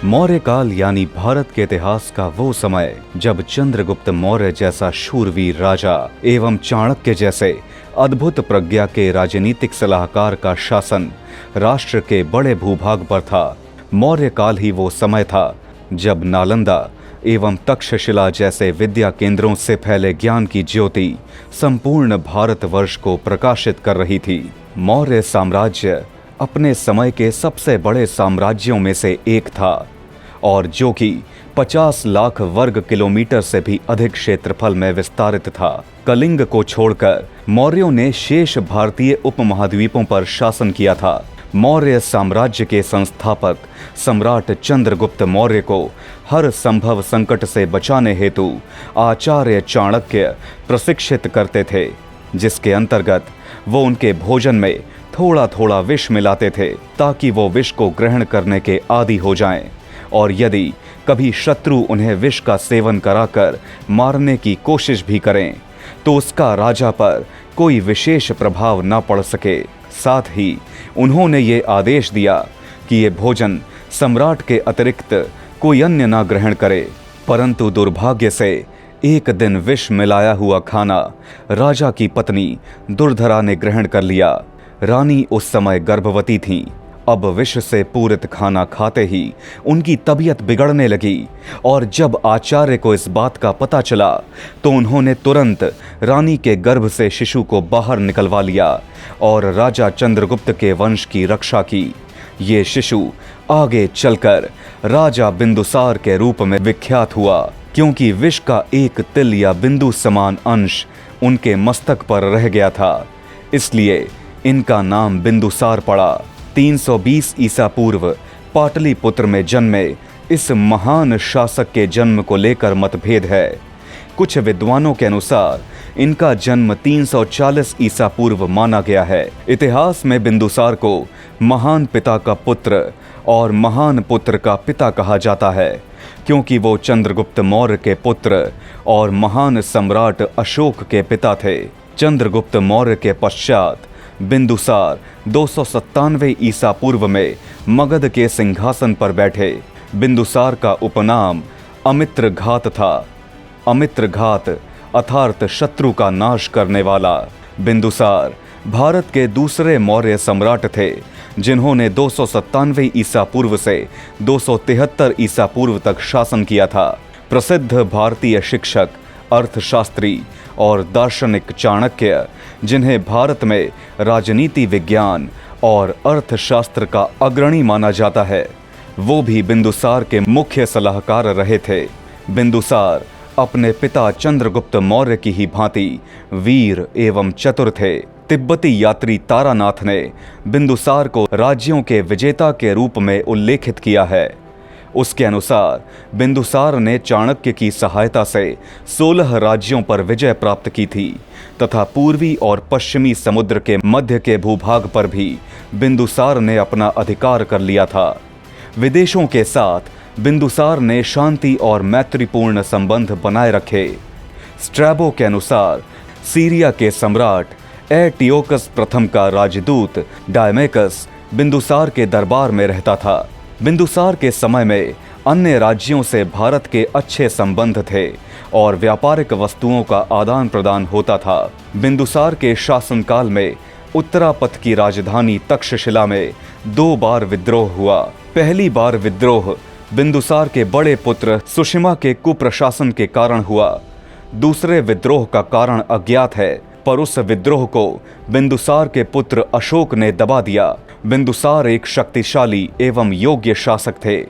मौर्य काल यानी भारत के इतिहास का वो समय जब चंद्रगुप्त मौर्य जैसा शूरवीर राजा एवं चाणक्य जैसे अद्भुत प्रज्ञा के राजनीतिक सलाहकार का शासन राष्ट्र के बड़े भूभाग पर था। मौर्य काल ही वो समय था जब नालंदा एवं तक्षशिला जैसे विद्या केंद्रों से फैले ज्ञान की ज्योति संपूर्ण भारतवर्ष को प्रकाशित कर रही थी। मौर्य साम्राज्य अपने समय के सबसे बड़े साम्राज्यों में से एक था और जो कि 50 लाख वर्ग किलोमीटर से भी अधिक क्षेत्रफल में विस्तारित था। कलिंग को छोड़कर मौर्यों ने शेष भारतीय उपमहाद्वीपों पर शासन किया था। मौर्य साम्राज्य के संस्थापक सम्राट चंद्रगुप्त मौर्य को हर संभव संकट से बचाने हेतु आचार्य चाणक्य प्रशिक्षित करते थे, जिसके अंतर्गत वो उनके भोजन में थोड़ा थोड़ा विष मिलाते थे ताकि वो विष को ग्रहण करने के आदी हो जाएं, और यदि कभी शत्रु उन्हें विष का सेवन कराकर मारने की कोशिश भी करें तो उसका राजा पर कोई विशेष प्रभाव न पड़ सके। साथ ही उन्होंने ये आदेश दिया कि ये भोजन सम्राट के अतिरिक्त कोई अन्य न ग्रहण करे। परंतु दुर्भाग्य से एक दिन विष मिलाया हुआ खाना राजा की पत्नी दुर्धरा ने ग्रहण कर लिया। रानी उस समय गर्भवती थीं। अब विष से पूरित खाना खाते ही उनकी तबीयत बिगड़ने लगी और जब आचार्य को इस बात का पता चला तो उन्होंने तुरंत रानी के गर्भ से शिशु को बाहर निकलवा लिया और राजा चंद्रगुप्त के वंश की रक्षा की। ये शिशु आगे चलकर राजा बिंदुसार के रूप में विख्यात हुआ, क्योंकि विष का एक तिल या बिंदु समान अंश उनके मस्तक पर रह गया था। इसलिए इनका नाम बिंदुसार पड़ा। 320 ईसा पूर्व पाटलिपुत्र में जन्मे इस महान शासक के जन्म को लेकर मतभेद है। कुछ विद्वानों के अनुसार इनका जन्म 340 ईसा पूर्व माना गया है। इतिहास में बिंदुसार को महान पिता का पुत्र और महान पुत्र का पिता कहा जाता है, क्योंकि वो चंद्रगुप्त मौर्य के पुत्र और महान सम्राट अशोक के पिता थे। चंद्रगुप्त मौर्य के पश्चात बिंदुसार 297 ईसा पूर्व में मगध के सिंहासन पर बैठे। बिंदुसार का उपनाम अमित्रघात था। अमित्रघात अर्थात शत्रु का नाश करने वाला। बिंदुसार भारत के दूसरे मौर्य सम्राट थे जिन्होंने 297 ईसा पूर्व से 273 ईसा पूर्व तक शासन किया था। प्रसिद्ध भारतीय शिक्षक, अर्थशास्त्री और दार्शनिक चाणक्य, जिन्हें भारत में राजनीति विज्ञान और अर्थशास्त्र का अग्रणी माना जाता है, वो भी बिंदुसार के मुख्य सलाहकार रहे थे। बिंदुसार अपने पिता चंद्रगुप्त मौर्य की ही भांति वीर एवं चतुर थे। तिब्बती यात्री तारानाथ ने बिंदुसार को राज्यों के विजेता के रूप में उल्लेखित किया है। उसके अनुसार बिंदुसार ने चाणक्य की सहायता से 16 राज्यों पर विजय प्राप्त की थी तथा पूर्वी और पश्चिमी समुद्र के मध्य के भूभाग पर भी बिंदुसार ने अपना अधिकार कर लिया था। विदेशों के साथ बिंदुसार ने शांति और मैत्रीपूर्ण संबंध बनाए रखे। स्ट्रैबो के अनुसार सीरिया के सम्राट एटियोकस प्रथम का राजदूत डायमेकस बिंदुसार के दरबार में रहता था। बिंदुसार के समय में अन्य राज्यों से भारत के अच्छे संबंध थे और व्यापारिक वस्तुओं का आदान प्रदान होता था। बिंदुसार के शासनकाल में उत्तरापथ की राजधानी तक्षशिला में 2 बार विद्रोह हुआ। पहली बार विद्रोह बिंदुसार के बड़े पुत्र सुषिमा के कुप्रशासन के कारण हुआ। दूसरे विद्रोह का कारण अज्ञात है, पर उस विद्रोह को बिंदुसार के पुत्र अशोक ने दबा दिया। बिंदुसार एक शक्तिशाली एवं योग्य शासक थे।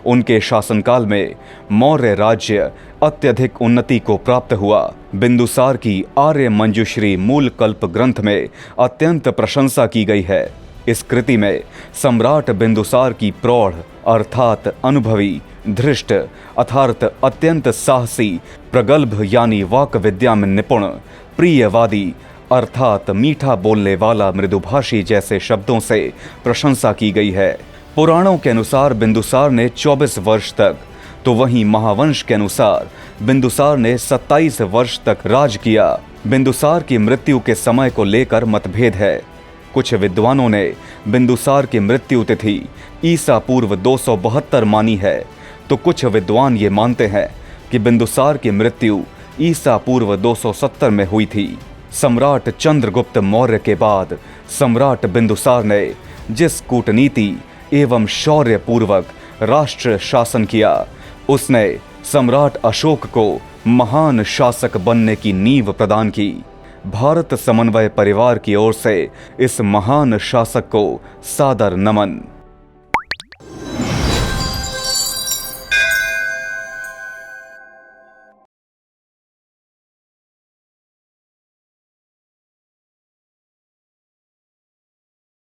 उनके शासनकाल में मौर्य राज्य अत्यधिक उन्नति को प्राप्त हुआ। बिंदुसार की आर्य मंजूश्री मूल कल्प ग्रंथ में अत्यंत प्रशंसा की गई है। इस कृति में सम्राट बिंदुसार की प्रौढ़ अर्थात अनुभवी, धृष्ट अर्थात अत्यंत साहसी, प्रगल्भ यानी वाक विद्या में निपुण, प्रियवादी अर्थात मीठा बोलने वाला, मृदुभाषी जैसे शब्दों से प्रशंसा की गई है। पुराणों के अनुसार बिंदुसार ने 24 वर्ष तक, तो वहीं महावंश के अनुसार बिंदुसार ने 27 वर्ष तक राज किया। बिंदुसार की मृत्यु के समय को लेकर मतभेद है। कुछ विद्वानों ने बिंदुसार की मृत्यु तिथि ईसा पूर्व 272 मानी है, तो कुछ विद्वान ये मानते हैं कि बिंदुसार की मृत्यु ईसा पूर्व 270 में हुई थी। सम्राट चंद्रगुप्त मौर्य के बाद सम्राट बिंदुसार ने जिस कूटनीति एवं शौर्य पूर्वक राष्ट्र शासन किया, उसने सम्राट अशोक को महान शासक बनने की नींव प्रदान की। भारत समन्वय परिवार की ओर से इस महान शासक को सादर नमन।